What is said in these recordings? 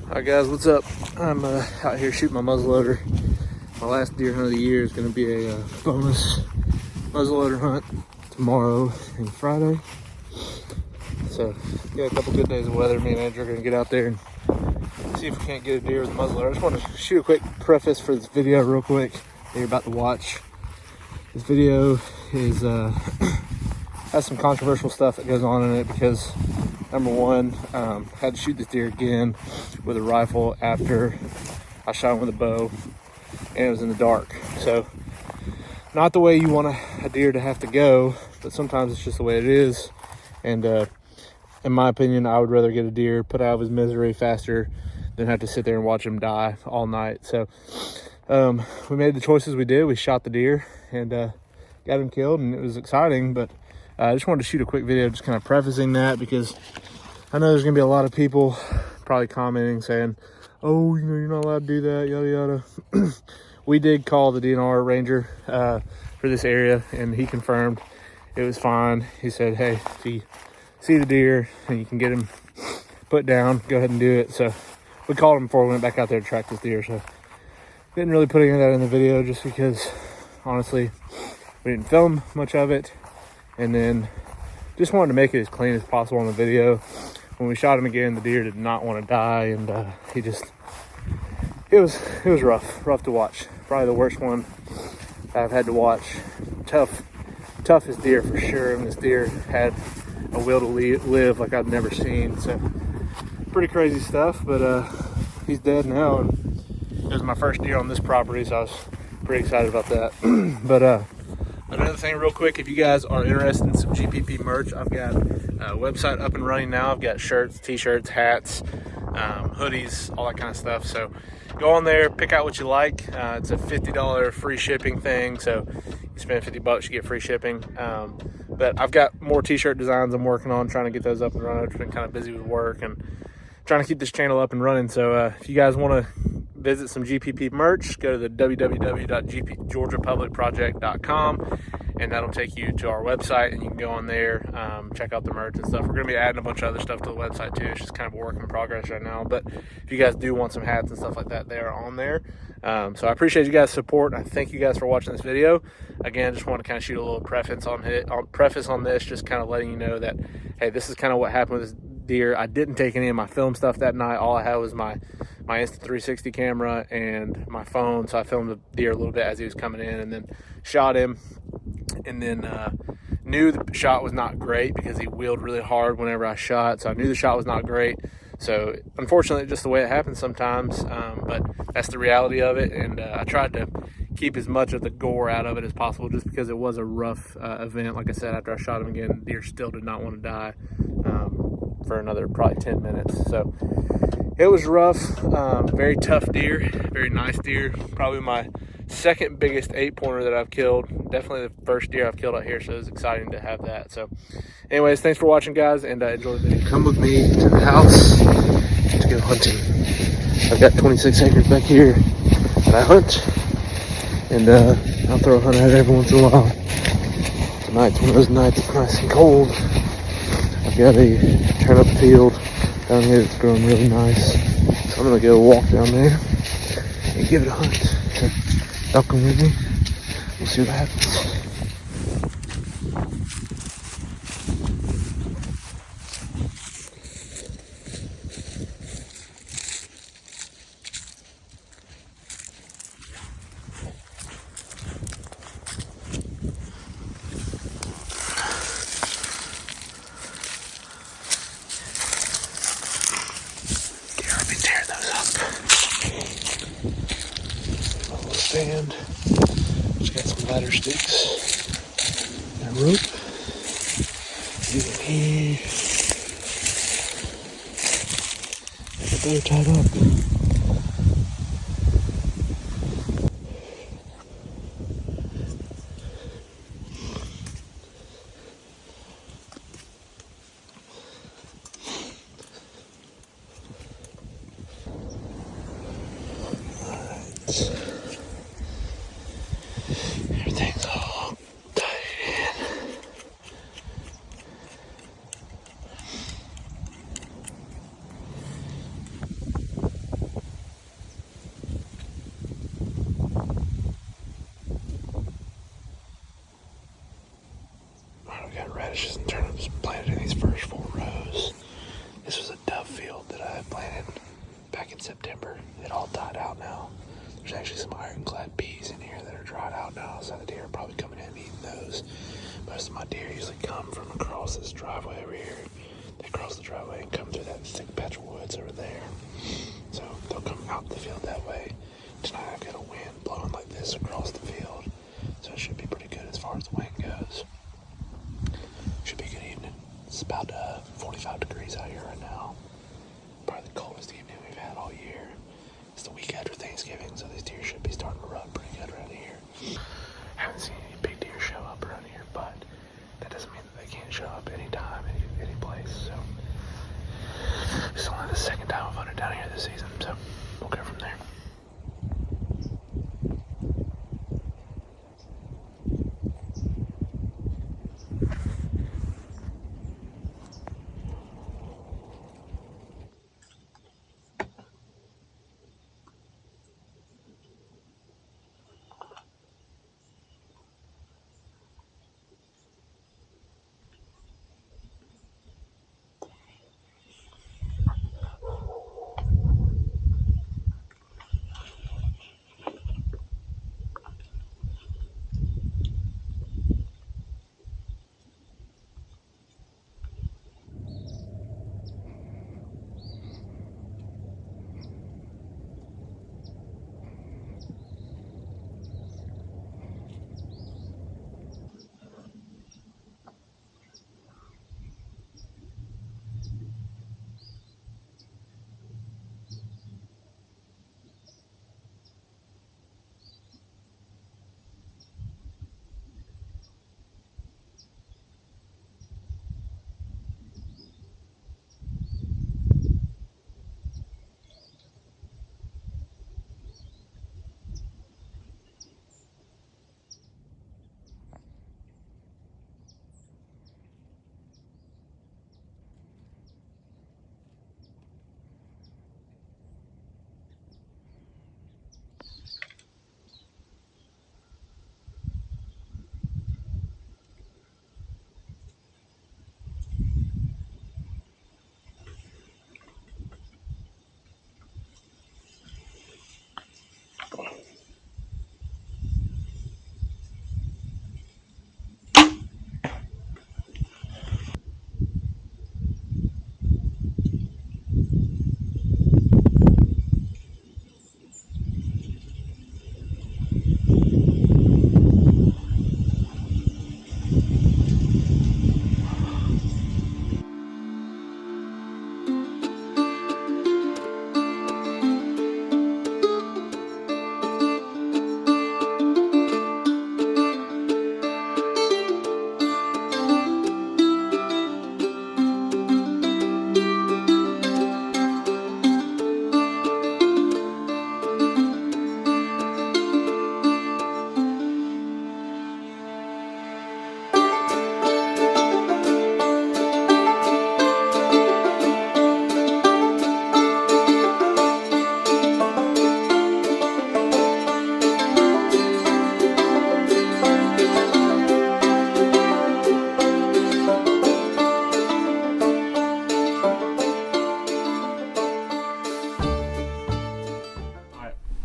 Alright guys, what's up? I'm out here shooting my muzzleloader. My last deer hunt of the year is going to be a bonus muzzleloader hunt tomorrow and Friday. So, got a couple good days of weather. Me and Andrew are going to get out there and see if we can't get a deer with a muzzleloader. I just want to shoot a quick preface for this video real quick that you're about to watch. This video is has some controversial stuff that goes on in it because number one, had to shoot this deer again with a rifle after I shot him with a bow, and it was in the dark. So, not the way you want a deer to have to go, but sometimes it's just the way it is. And in my opinion, I would rather get a deer put out of his misery faster than have to sit there and watch him die all night. So, we made the choices we did. We shot the deer and got him killed, and it was exciting, but I just wanted to shoot a quick video just kind of prefacing that, because I know there's going to be a lot of people probably commenting saying, oh, you know, you're not allowed to do that, yada, yada. We did call the DNR ranger for this area, and he confirmed it was fine. He said, hey, if you see the deer and you can get him put down, go ahead and do it. So we called him before we went back out there to track this deer. So didn't really put any of that in the video just because, honestly, we didn't film much of it. And then just wanted to make it as clean as possible on the video. When we shot him again, the deer did not want to die, and it was rough to watch. Probably the worst one I've had to watch. Toughest deer for sure, and this deer had a will to live like I've never seen. So pretty crazy stuff, but he's dead now, and it was my first deer on this property, so I was pretty excited about that. But another thing real quick, if you guys are interested in some GPP merch, I've got a website up and running now. I've got shirts, t-shirts, hats, hoodies, all that kind of stuff. So go on there, pick out what you like. It's a $50 free shipping thing. So you spend $50, you get free shipping. But I've got more t-shirt designs I'm working on, trying to get those up and running. I've been kind of busy with work and trying to keep this channel up and running. So if you guys want to visit some GPP merch, go to the www.georgiapublicproject.com, and that'll take you to our website, and you can go on there, check out the merch and stuff. We're going to be adding a bunch of other stuff to the website too. It's just kind of a work in progress right now, but if you guys do want some hats and stuff like that, they are on there. So I appreciate you guys' support. I thank you guys for watching this video. Again, just want to kind of shoot a little preface on this, just kind of letting you know that, hey, this is kind of what happened with this deer. I didn't take any of my film stuff that night. All I had was my Insta360 camera and my phone, so I filmed the deer a little bit as he was coming in, and then shot him, and then knew the shot was not great because he wheeled really hard whenever I shot, so I knew the shot was not great. So unfortunately, just the way it happens sometimes, but that's the reality of it, and I tried to keep as much of the gore out of it as possible, just because it was a rough event. Like I said, after I shot him again, the deer still did not want to die for another probably 10 minutes. So it was rough. Very tough deer, very nice deer. Probably my second biggest 8-pointer that I've killed. Definitely the first deer I've killed out here, so it was exciting to have that. So anyways, thanks for watching, guys, and enjoy the video. Come with me to the house to go hunting. I've got 26 acres back here that I hunt, and I'll throw a hunt at it every once in a while. Tonight's one of those nights it's nice and cold. I've got a turnip field down here that's growing really nice, so I'm gonna go walk down there and give it a hunt. So y'all come with me, we'll see what happens. Tear those up. A little stand. Just got some ladder sticks and a rope. Get in here. Get the bow tied up. Everything's all tied in. these first 4 rows. This was a dove field that I had planted back in September. It all died out now. There's actually some ironclad peas in here that are dried out now, so the deer are probably coming in and eating those. Most of my deer usually come from across this driveway over here. They cross the driveway and come through that thick patch of woods over there. So they'll come out the field that way. Tonight I've got a wind blowing like this across the field, so it should be pretty good as far as the wind goes. Should be a good evening. It's about 45 degrees out here right now. Probably the coldest evening we've had all year. It's the week after Thanksgiving, so these deer should be starting to rut pretty good around here. Haven't seen any big deer show up around here, but that doesn't mean that they can't show up anytime, any place. So it's only the second time I've hunted down here this season, so we'll go from there.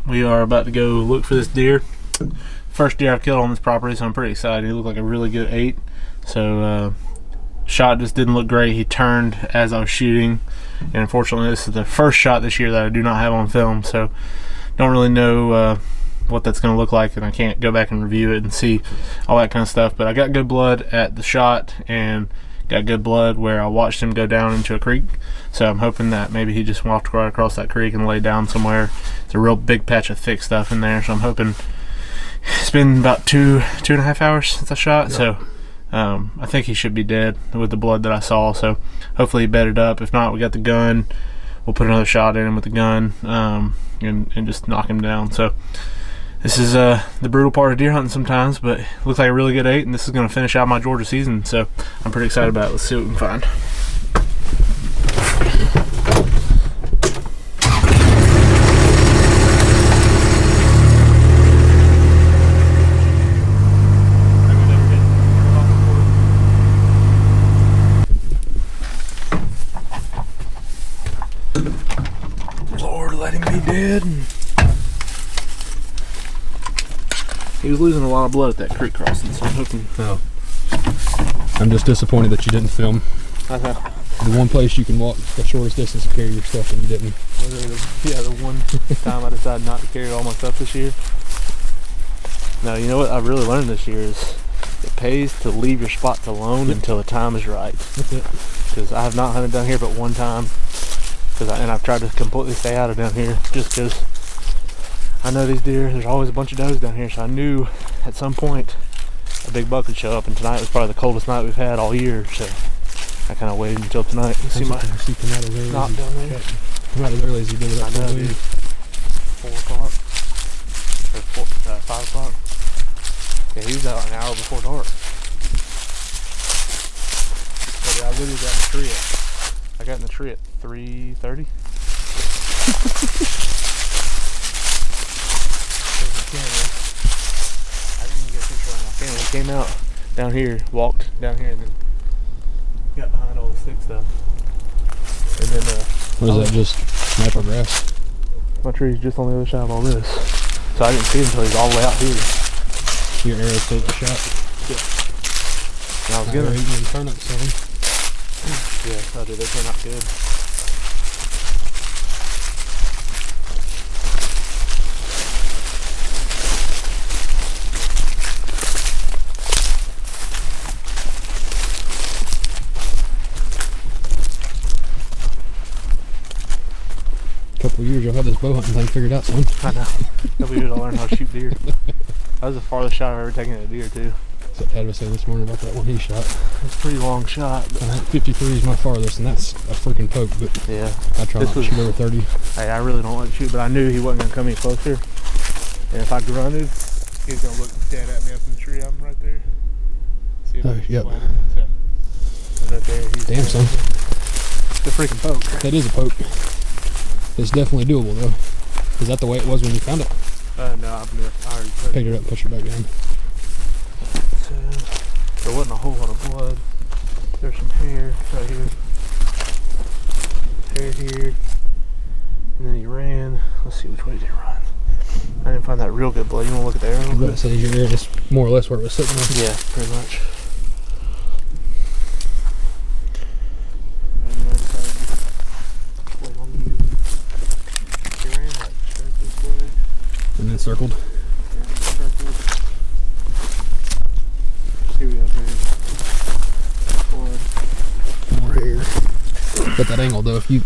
We are about to go look for this deer. First deer I've killed on this property, so I'm pretty excited. He looked like a really good 8. So shot just didn't look great. He turned as I was shooting, and unfortunately this is the first shot this year that I do not have on film, so don't really know what that's going to look like, and I can't go back and review it and see all that kind of stuff. But I got good blood at the shot and got good blood where I watched him go down into a creek, so I'm hoping that maybe he just walked right across that creek and laid down somewhere. It's a real big patch of thick stuff in there, so I'm hoping. It's been about two and a half hours since I shot, so I think he should be dead with the blood that I saw. So hopefully he bedded up. If not, we got the gun. We'll put another shot in him with the gun and just knock him down. So this is the brutal part of deer hunting sometimes, but it looks like a really good 8, and this is going to finish out my Georgia season, so I'm pretty excited about it. Let's see what we can find. him be dead. And he was losing a lot of blood at that creek crossing, so I'm hoping. Oh. I'm just disappointed that you didn't film the one place you can walk the shortest distance to carry your stuff and you didn't. Yeah, the one time I decided not to carry all my stuff this year. No, you know what I really learned this year is it pays to leave your spots alone until the time is right. That's it. Because I have not hunted down here but one time. And I've tried to completely stay out of down here just because I know these deer, there's always a bunch of does down here, so I knew at some point a big buck would show up, and tonight was probably the coldest night we've had all year, so I kind of waited until tonight. You see my knot down there? Come out as early as you did it. I know, dude. 4 o'clock. Or 5 o'clock. Yeah, he was out an hour before dark. But yeah, I literally got in the tree I got in the tree at 3:30. I didn't even get a picture on my camera. He came out down here, walked down here, and then got behind all the stick stuff. And then what is that, just natural grass? My tree's just on the other side of all this. So I didn't see him until he's all the way out here. Your arrow still a shot? Yeah. And I was gonna eat them turnips on. Yeah, I did. They turned out good. A couple of years you'll have this bow hunting thing figured out, son. I know. A couple years I'll learn how to shoot deer. That was the farthest shot I've ever taken at a deer, too. That's what Dad was saying this morning about that one he shot. It's a pretty long shot. But 53 is my farthest, and that's a freaking poke, but yeah. I try not to shoot over 30. Hey, I really don't like to shoot, but I knew he wasn't going to come any closer. And if I grunted, he was going to look dead at me up in the tree. I'm right there. See if yep. So, right there. Damn, son. It's a freaking poke. That is a poke. It's definitely doable, though. Is that the way it was when you found it? No, I already Picked it up and pushed it back down. So, there wasn't a whole lot of blood. There's some hair right here. Hair here. And then he ran. Let's see which way did he run. I didn't find that real good blood. You want to look at the arrow? I was about to say, is your arrow just more or less where it was sitting there? Yeah, pretty much. He ran like straight this way. And then circled. Here we go, blood. More hair. But that angle though, if you've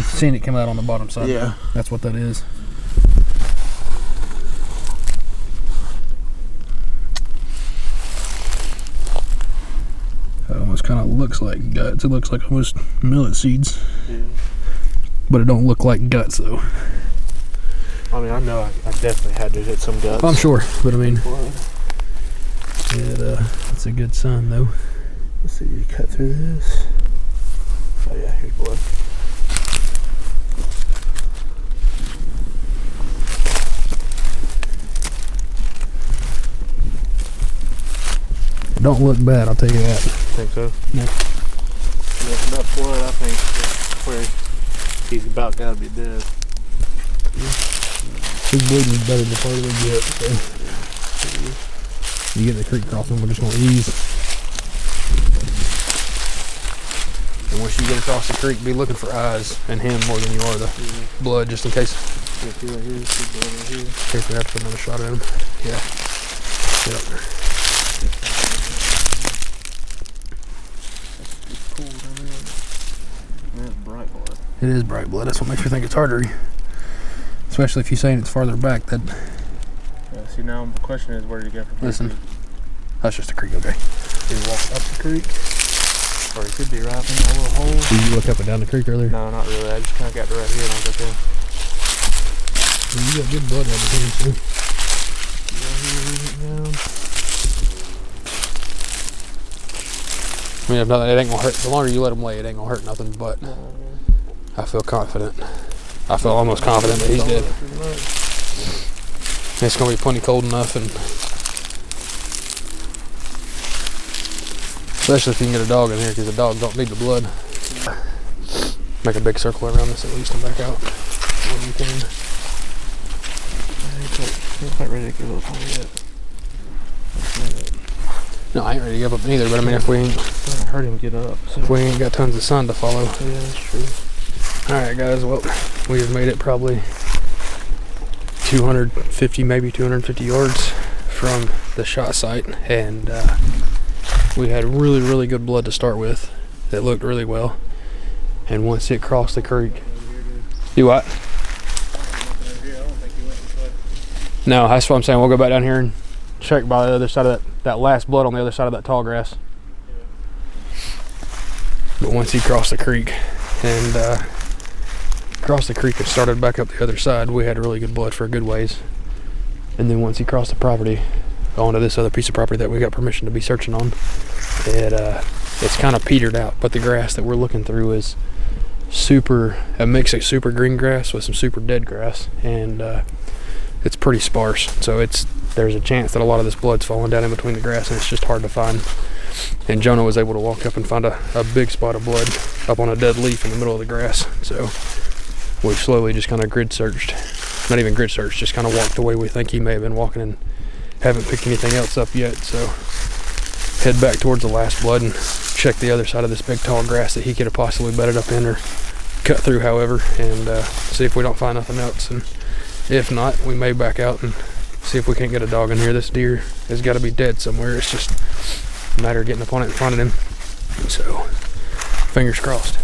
seen it come out on the bottom side, yeah, that's what that is. That almost kind of looks like guts. It looks like almost millet seeds. Yeah. But it don't look like guts though. I mean, I know I definitely had to hit some guts. I'm sure, but I mean, blood. it's a good sign though. Let's see, you cut through this. Oh yeah, here's blood. It don't look bad, I'll tell you that. Think so? No. Yeah, enough blood, I think, where he's about got to be dead. His bleeding is better than the part we get. So. You get the creek crossing, we're just going to ease. And once you get across the creek, be looking for eyes and him more than you are the blood, just in case. Yeah, see right here, see blood right here. In case we have to put another shot at him. Yeah. Yep. Cool down there. That's bright blood. It is bright blood. That's what makes me think it's artery. Especially if you're saying it's farther back. That. Yeah, see, now the question is, where did he go from? Listen, that's just a creek, okay? Did he walk up the creek? Or he could be right in that little hole. Did you look up and down the creek earlier? No, not really. I just kind of got to right here and I was okay. Well, you got good blood right here, too. Right here, down. I mean, if not, it ain't gonna hurt. The longer you let him lay, it ain't gonna hurt nothing, but I feel confident. I feel almost confident that he's dead. It's gonna be plenty cold enough, and especially if you can get a dog in here, because the dog don't need the blood. Make a big circle around this at least and back out. when we came. Ain't quite ready to give up on it yet. No, I ain't ready to give up either, but I mean, if we ain't, I heard him get up. So. if we ain't got tons of sun to follow. Yeah, that's true. Alright guys, well, we have made it probably 250, maybe 250 yards from the shot site, and we had really, really good blood to start with. That looked really well. And once it crossed the creek, you what? No, that's what I'm saying. We'll go back down here and check by the other side of that last blood on the other side of that tall grass. But once he crossed the creek and started back up the other side, we had really good blood for a good ways. And then once he crossed the property onto this other piece of property that we got permission to be searching on, it's kind of petered out, but the grass that we're looking through is a mix of super green grass with some super dead grass, and it's pretty sparse. So there's a chance that a lot of this blood's falling down in between the grass, and it's just hard to find. And Jonah was able to walk up and find a big spot of blood up on a dead leaf in the middle of the grass. So we've slowly just kind of grid searched, not even grid searched, just kind of walked the way we think he may have been walking, and haven't picked anything else up yet. So head back towards the last blood and check the other side of this big tall grass that he could have possibly bedded up in or cut through, however, and see if we don't find nothing else. And if not, we may back out and see if we can't get a dog in here. This deer has got to be dead somewhere. It's just a matter of getting up on it in front of him. So fingers crossed.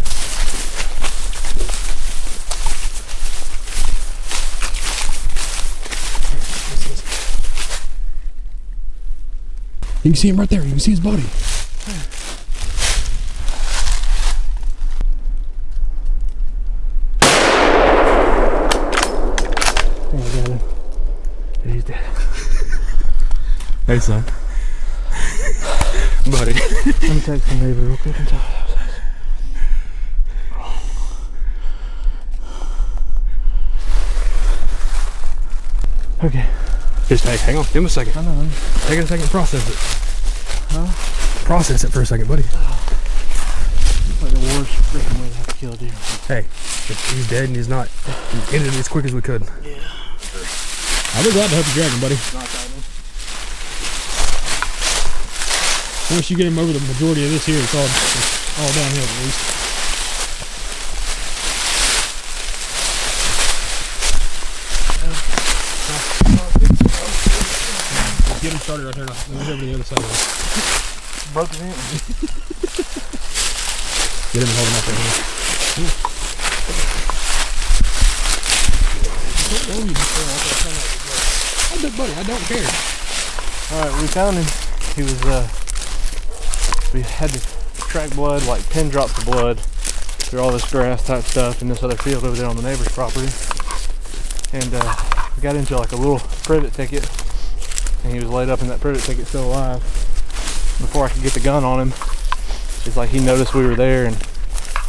You can see him right there. You can see his body. I got him. He's dead. Hey, son. Buddy. Let me text the neighbor real quick and tell her. Okay. Just hang on. Give him a second. I know. Take it a second. Process it. Huh? Process it for a second, buddy. Like the worst freaking way to have to kill a deer. Hey, if he's dead and he's not, we ended it as quick as we could. Yeah. I'll be glad to help you drag him, buddy. Once you get him over the majority of this here, it's all downhill at least. Get him started right there now. He's over the other side of it. Broke his hand. Get him and hold him up there. Buddy, I don't care. Alright, we found him. He was, we had to track blood, like 10 drops of blood through all this grass type stuff in this other field over there on the neighbor's property. And we got into like a little privet thicket, and he was laid up in that privet thicket still alive. Before I could get the gun on him, it's like he noticed we were there and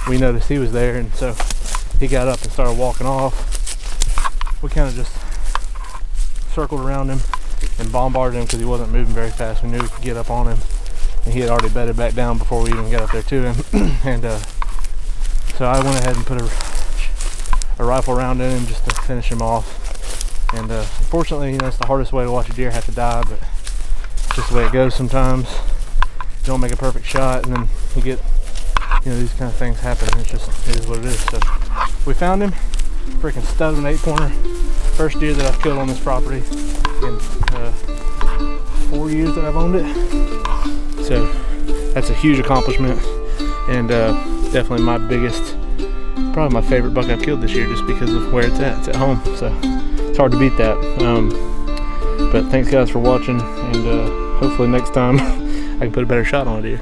we noticed he was there, and so he got up and started walking off. We kind of just circled around him and bombarded him because he wasn't moving very fast. We knew we could get up on him, and he had already bedded back down before we even got up there to him. And so I went ahead and put a rifle round in him just to finish him off. And unfortunately, you know, it's the hardest way to watch a deer have to die, but it's just the way it goes sometimes. You don't make a perfect shot, and then you get, you know, these kind of things happen. It is what it is. So we found him, freaking stud of an 8-pointer. First deer that I've killed on this property in 4 years that I've owned it. So that's a huge accomplishment, and definitely my biggest, probably my favorite buck I've killed this year, just because of where it's at. It's at home, so it's hard to beat that. But thanks guys for watching, and hopefully next time I can put a better shot on a deer.